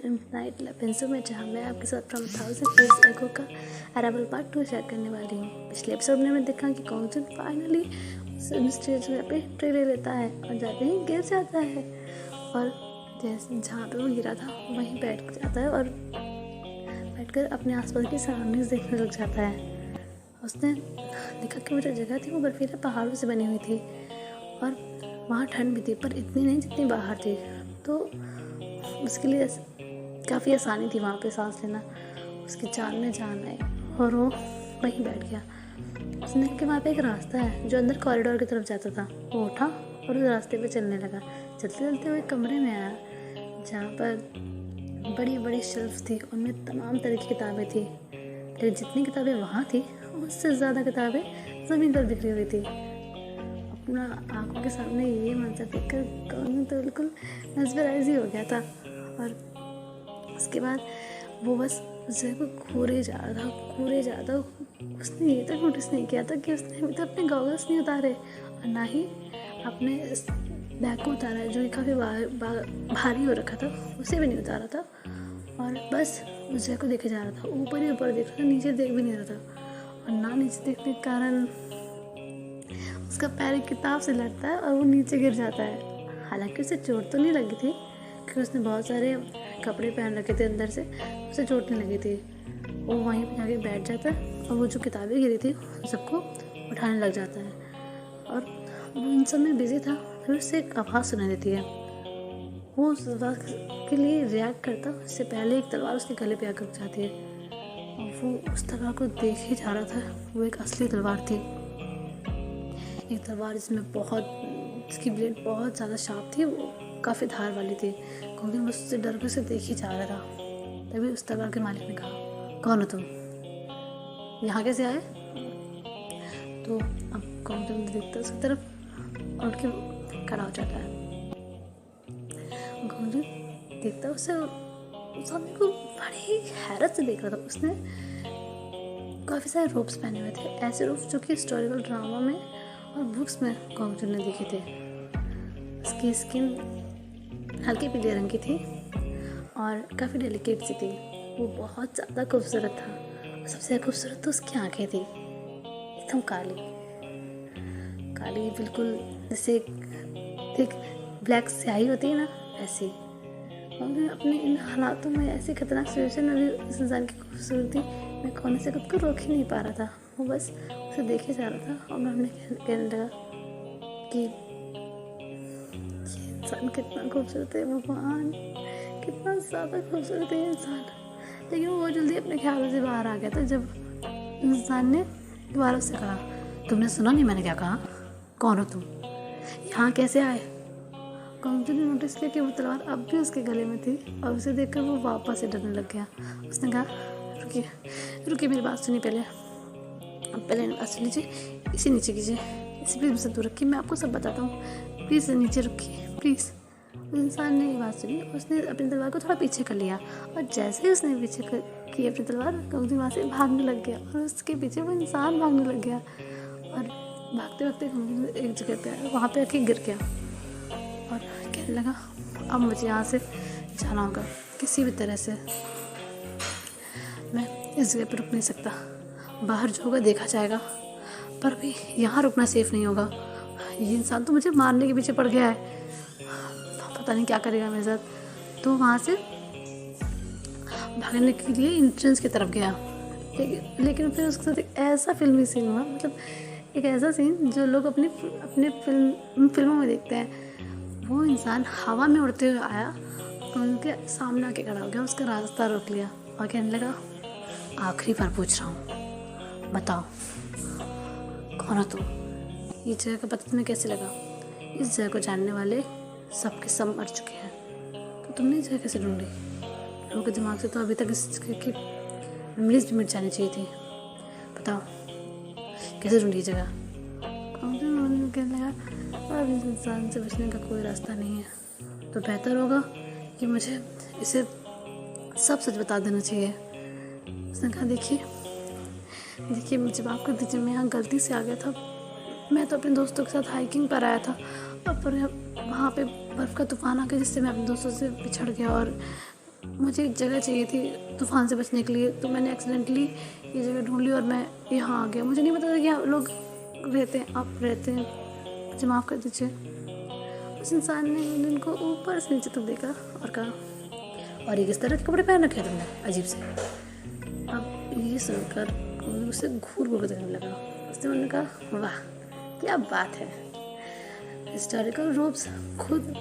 Night pencil में, जहाँ मैं आपके साथ फ्रॉम 1000 Years Ago का अराइवल पार्ट 2 शेयर करने वाली हूँ। पिछले एपिसोड में मैंने देखा कि कॉन्गजन फाइनली स्टेज में पे एंट्री ले लेता है और जाते ही गिर जाता है, और जैसे जहाँ पे वो गिरा था वहीं बैठ जाता है और बैठकर अपने आसपास की सराउंडिंग्स देखने लग जाता है। उसने देखा कि वो जो जगह थी वो बर्फीले पहाड़ों से बनी हुई थी और वहाँ ठंड भी थी, पर इतनी नहीं जितनी बाहर थी, तो उसके लिए काफ़ी आसानी थी वहाँ पे सांस लेना। उसकी जान में जान आई और वो वहीं बैठ गया। उसने कि वहाँ पे एक रास्ता है जो अंदर कॉरिडोर की तरफ जाता था। वो उठा और उस रास्ते पे चलने लगा। चलते चलते वो एक कमरे में आया जहाँ पर बड़ी बड़ी शेल्फ थी, उनमें तमाम तरह की किताबें थी, लेकिन जितनी किताबें वहाँ थी उससे ज़्यादा किताबें ज़मीन पर बिखरी हुई थी। अपना आंखों के सामने ये मंजर देखकर कौन तो बिल्कुल मेस्मराइज ही हो गया था। और उसके बाद वो बस उस जगह को घूरे जा रहा था। उसने ये तक नोटिस नहीं किया था कि उसने अभी तक अपने गॉगल्स नहीं उतारे और ना ही अपने बैग को उतारा है, जो काफ़ी भारी हो रखा था, उसे भी नहीं उतारा था। और बस उस जगह को देखे जा रहा था, ऊपर ही ऊपर देख रहा था, नीचे देख भी नहीं रहा था। और ना नीचे देखने के कारण उसका पैर एक किताब से लड़ता है और वो नीचे गिर जाता है। हालांकि उसे चोट तो नहीं लगी थी क्योंकि उसने बहुत सारे कपड़े पहन रखे थे अंदर से, उसे चोट नहीं लगी थी। वो वहीं पर जाके बैठ जाता है और वो जो किताबें गिरी थी सबको उठाने लग जाता है। और वो इन सब में बिजी था, फिर उससे एक आवाज़ सुनाई देती है। वो उस आवाज़ के लिए रिएक्ट करता उससे पहले एक तलवार उसके गले पे आकर जाती है और वो उस तलवार को देख ही जा रहा था। वो एक असली तलवार थी, एक तलवार जिसकी ब्लेड बहुत ज़्यादा शार्प थी, वो काफ़ी धार वाली थी। कॉन्गजन बस उससे डर के उसे देख ही जा रहा था। तभी उस तलवार के मालिक ने कहा, कौन हो तुम, यहाँ कैसे आए? तो अब कॉन्गजन देखता उसकी तरफ और उठ के खड़ा हो जाता है। कॉन्गजन देखता उससे सामने को बड़ी हैरत से देख रहा था। उसने काफ़ी सारे रोब्स पहने हुए थे, ऐसे रोब्स जो कि हिस्टोरिकल ड्रामा में और बुक्स में कॉन्गजन ने देखे थे। उसकी स्किन हल्के पीले रंग की थी और काफ़ी डेलिकेट सी थी। वो बहुत ज़्यादा खूबसूरत था। सबसे खूबसूरत तो उसकी आंखें थी, एकदम काली बिल्कुल, जैसे एक ब्लैक स्याही होती है ना, ऐसी। और अपने इन हालातों में, ऐसी खतरनाक सिचुएशन में भी इस इंसान की खूबसूरती में खोने से खुद को रोक ही नहीं पा रहा था। वो बस उसे देखे जा रहा था और मैं अपने कहने लगा कि ये इंसान कितना खूबसूरत है, भगवान कितना ज़्यादा खूबसूरत है इंसान। लेकिन वो जल्दी अपने ख्यालों से बाहर आ गया था जब इंसान ने दोबारा उससे कहा, तुमने सुना नहीं मैंने क्या कहा? कौन हो तुम, यहाँ कैसे आए? कॉन्गजन ने नोटिस किया कि वो तलवार अब भी उसके गले में थी और उसे देखकर वो वापस से डरने लग गया। उसने कहा, रुकिए मेरी बात सुनिए, पहले बात सुन लीजिए, इसे नीचे कीजिए, इसे प्लीज़ मुझसे दूर रखिए, मैं आपको सब बताता हूँ, प्लीज़ नीचे रखिए प्लीज़। उस इंसान ने ये बात सुनी, उसने अपनी तलवार को थोड़ा पीछे कर लिया और जैसे ही उसने पीछे की अपनी तलवार, कॉन्गजन वहाँ से भागने लग गया और उसके पीछे वो इंसान भागने लग गया। और भागते भागते कॉन्गजन एक जगह पे आया, वहाँ पे आके गिर गया और कहने लगा, अब मुझे यहाँ से जाना होगा किसी भी तरह से, मैं इस जगह पर रुक नहीं सकता। बाहर जो होगा देखा जाएगा, पर भी यहाँ रुकना सेफ नहीं होगा। ये इंसान तो मुझे मारने के पीछे पड़ गया है, पता नहीं क्या करेगा मेरे साथ। तो वहाँ से भागने के लिए एंट्रेंस की तरफ गया, लेकिन फिर उसके साथ एक ऐसा फिल्मी सीन हुआ, मतलब एक ऐसा सीन जो लोग अपने फिल्मों में देखते हैं। वो इंसान हवा में उड़ते हुए आया और उनके सामने आके खड़ा हो गया, उसका रास्ता रोक लिया और कहने लगा, आखिरी बार पूछ रहा हूँ, बताओ कौन हो तुम? ये जगह का पता तुम्हें कैसे लगा? इस जगह को जानने वाले सबके सब मर चुके हैं, तो तुमने ये जगह कैसे ढूंढी? लोगों के दिमाग से तो अभी तक इस जगह की मेमोरीज भी मिट जानी चाहिए थी, बताओ कैसे ढूंढी ये जगह? कहने लगा, अब इस इंसान से बचने का कोई रास्ता नहीं है, तो बेहतर होगा कि मुझे इसे सब सच बता देना चाहिए। उसने कहा, देखिए मुझे माफ़ कर दीजिए, मैं यहाँ गलती से आ गया था। मैं तो अपने दोस्तों के साथ हाइकिंग पर आया था, और वहाँ पे बर्फ़ का तूफ़ान आ गया जिससे मैं अपने दोस्तों से बिछड़ गया और मुझे एक जगह चाहिए थी तूफ़ान से बचने के लिए, तो मैंने एक्सीडेंटली ये जगह ढूंढ ली और मैं यहाँ आ गया। मुझे नहीं पता था कि यहाँ लोग रहते हैं, आप रहते हैं, मुझे माफ़ कर दीजिए। उस इंसान ने उनको ऊपर से नीचे तक देखा और कहा, और ये किस तरह के कपड़े पहन रखे तुमने, अजीब से। अब ये सुनकर उसे घूर घूर देखने लगा। उसने उन्होंने कहा, वाह क्या बात है, हिस्टोरिकल रोब्स खुद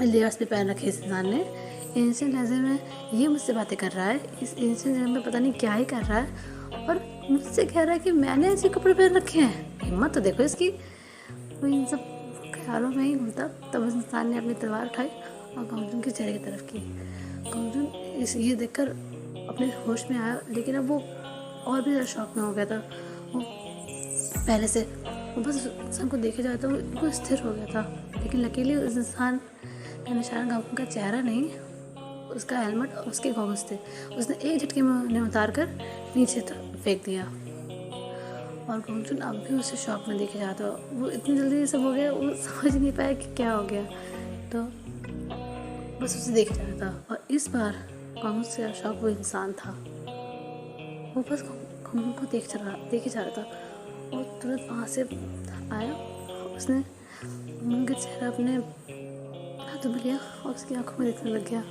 लेयर्स पे पहन रखे इस इंसान ने। एंशिएंट लहजे में ये मुझसे बातें कर रहा है, इस एंशिएंट जगह में पता नहीं क्या ही कर रहा है और मुझसे कह रहा है कि मैंने ऐसे कपड़े पहन रखे हैं। हिम्मत तो देखो इसकी। वो इन सब ख्यालों में ही घूमता, तब उस इंसान ने अपनी तलवार उठाई और गौतम के चेहरे की तरफ की। गौतम ये देखकर अपने होश में आया, लेकिन अब वो और भी ज़्यादा शॉक में हो गया था। वो पहले से वो बस इंसान को देखे जाता वो बिल्कुल स्थिर हो गया था, लेकिन लकीली उस इंसान का निशान गौतम का चेहरा नहीं, उसका हेलमेट और उसके गॉगल्स थे। उसने एक झटके में उन्हें उतार कर नीचे फेंक दिया और गौतम अब भी उसे शॉक में देखे जाता। वो इतनी जल्दी ये सब हो गया, वो समझ नहीं पाया कि क्या हो गया, तो बस उसे देखे जा रहा था। और इस बार गौतम से शॉक वो इंसान था। वो बस गौतम को देखे जा रहा था और तुरंत वहाँ से आया। उसने उनका चेहरा अपने हाथों में लिया और उसकी आंखों में देखने लग गया।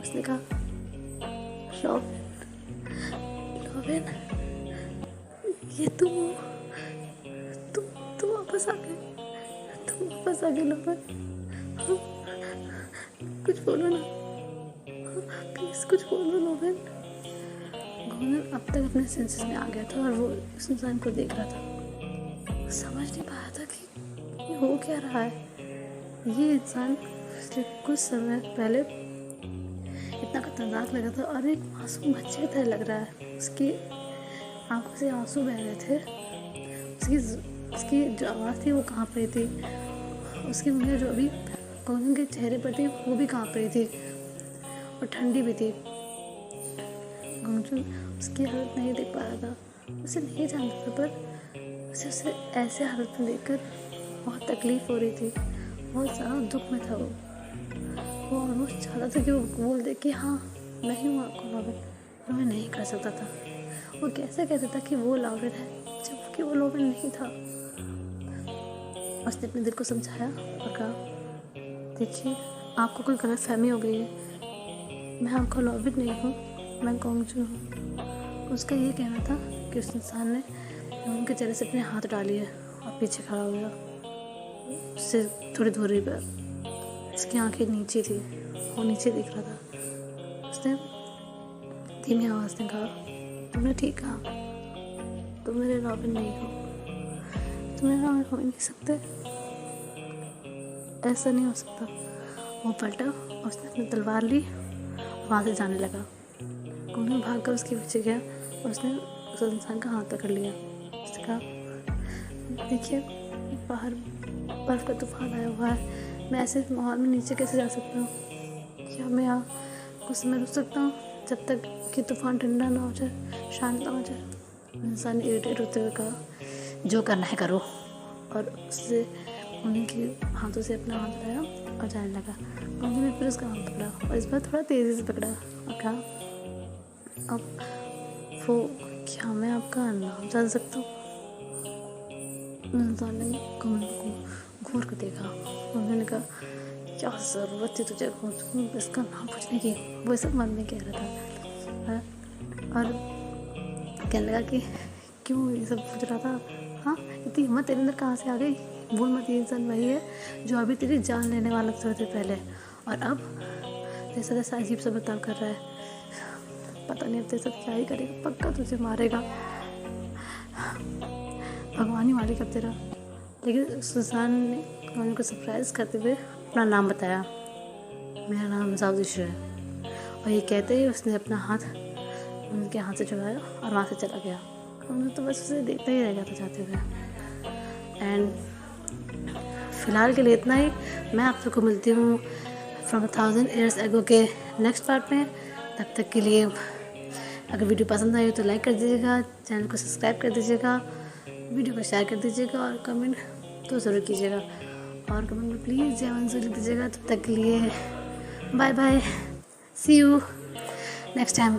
उसने कहा, लोवेन, ये तुम वापस आ गए लोवेन। कुछ बोलो ना, प्लीज कुछ बोलो लोवेन। गवर्नर अब तक अपने सेंसेस में आ गया था और वो उस इंसान को देख रहा था। वो समझ नहीं पाया था कि ये हो क्या रहा है। ये इंसान पिछले कुछ समय पहले इतना खतरनाक लगा था और एक मासूम बच्चे की तरह लग रहा है। उसकी आंखों से आंसू बह रहे थे। उसकी जो आवाज़ थी वो काँप रही थी। उसकी उंगलियां जो अभी गौतम के चेहरे पर थी वो भी काँप रही थी और ठंडी भी थी। गौतम उसकी हालत नहीं देख पा रहा था, उसे नहीं जानता था, पर उसे ऐसे हालत में देखकर बहुत तकलीफ़ हो रही थी, बहुत ज़्यादा दुख में था। वो ऑलमोस्ट चाहता था कि वो बोल दे कि हाँ मैं ही हूँ आपको लोवेन, पर मैं नहीं कर सकता था। वो कैसे कहता था कि वो लोवेन है जबकि वो लोवेन नहीं था। उसने अपने दिल को समझाया और कहा, देखिए आपको कोई गलतफहमी हो गई है, मैं आपका लोवेन नहीं हूँ, मैं गौतम हूँ। उसका ये कहना था कि उस इंसान ने उनके चेहरे से अपने हाथ डालिए और पीछे खड़ा हो गया। उससे थोड़ी दूरी पर उसकी आंखें नीचे थी, वो नीचे दिख रहा था। उसने धीमी आवाज़ में कहा, तुमने ठीक कहा, तुम मेरे लोवेन नहीं हो, तुम मेरे लोवेन हो ही नहीं सकते, ऐसा नहीं हो सकता। वो पलटा और उसने अपनी तलवार ली और वहाँ से जाने लगा। गौतम भाग कर उसके पीछे गया और उसने उस इंसान का हाथ पकड़ लिया। उसने कहा, देखिए बाहर बर्फ़ का तूफान आया हुआ है, मैं ऐसे माहौल में नीचे कैसे जा सकता हूँ? क्या मैं यहाँ कुछ समय रुक सकता हूँ जब तक कि तूफान ठंडा ना हो जाए, शांत ना हो जाए? इंसान ने इरिटेट होते हुए कहा, जो करना है करो, और उससे उनके हाथों से अपना हाथ उठाया और जाने लगा। उन्होंने फिर उसका हाथ पकड़ा और इस बार थोड़ा तेज़ी से पकड़ा और कहा, अब वो क्या मैं आपका नाम जान सकता हूँ? इंसान ने कमल को घूर कर देखा। उन्होंने कहा, क्या ज़रूरत थी तुझे इसका नाम पूछने की? वो सब मन में कह रहा था और कहने लगा कि क्यों ये सब पूछ रहा था? हाँ, इतनी हिम्मत तेरे अंदर कहाँ से आ गई? भूल मत, ये इंसान वही है जो अभी तेरी जान लेने वाला था थोड़ी पहले, और अब जैसा जैसा अजीब सा बर्ताव कर रहा है। पता नहीं अब तेरे साथ क्या ही करेगा, पक्का तुझे मारेगा, भगवान ही मारेगा तेरा। लेकिन सुजान ने उनको सरप्राइज़ करते हुए अपना नाम बताया, मेरा नाम जावजिश है, और ये कहते ही उसने अपना हाथ उनके हाथ से छुड़ाया और वहाँ से चला गया। उन्होंने तो बस उसे देखता ही रह गया था जाते हुए। एंड फ़िलहाल के लिए इतना ही। मैं आप सबको मिलती हूँ फ्रॉम 1000 years ago के नेक्स्ट पार्ट में। तब तक के लिए अगर वीडियो पसंद आई तो लाइक कर दीजिएगा, चैनल को सब्सक्राइब कर दीजिएगा, वीडियो को शेयर कर दीजिएगा और कमेंट तो ज़रूर कीजिएगा, और कमेंट में प्लीज़ जय मंजूर लिख दीजिएगा। तब तक के लिए bye bye, see you next time.